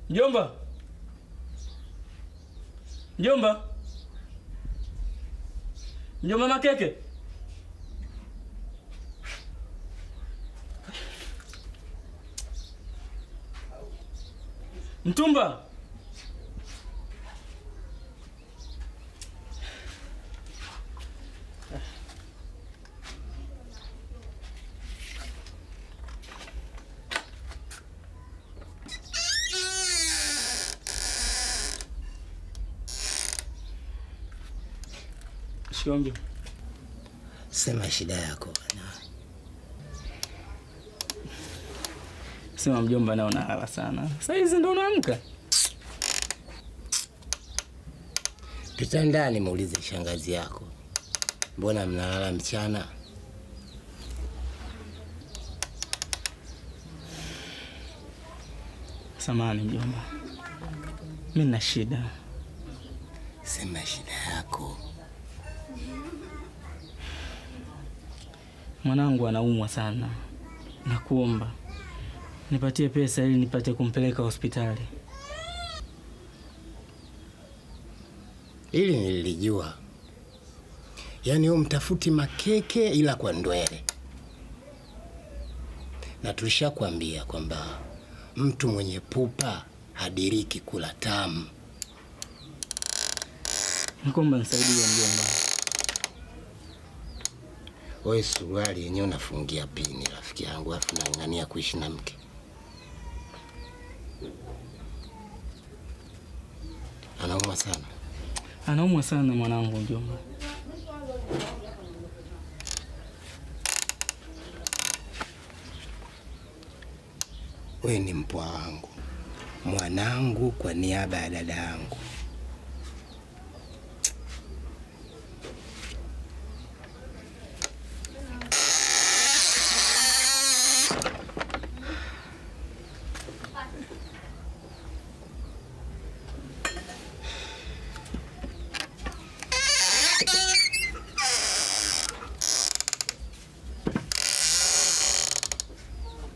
Mjomba. Mjomba. Mjomba Makeke. Mtumba. Shikamoo. Sema shida yako bwana. Sema mjomba, nao unalala sana. Sasa hizi ndo unaamka? Pita ndani muulize shangazi yako. Mbona mnalala mchana? Samahani mjomba. Mimi nina shida. Sema shida yako. Mwanangu anaumwa sana. Nakuomba nipatie pesa ili nipate kumpeleka hospitali. Ili nilijua. Yaani wewe mtafuti Makeke ila kwa ndwele. Na tulishakwambia kwamba mtu mwenye pupa hadiriki kula tamu. Nakuomba nisaidie mjomba. Wewe suruali yenyewe unafungia pini rafiki yangu, afu nang'ania kuishi na mke. Anaumwa sana. Anaumwa sana mwanangu mjomba. Wewe ni mpwa wangu. Mwanangu kwa niaba ya dada yangu.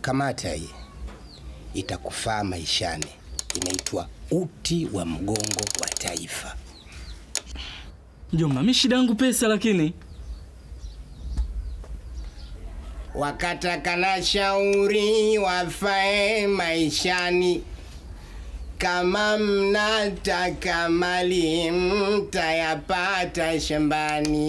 Kamata hii itakufaa maishani. Inaitwa uti wa mgongo wa taifa. Mjomba, mimi shida yangu pesa lakini. Wakataka na shauri wafae maishani. Kama mnataka mali mtayapata shambani.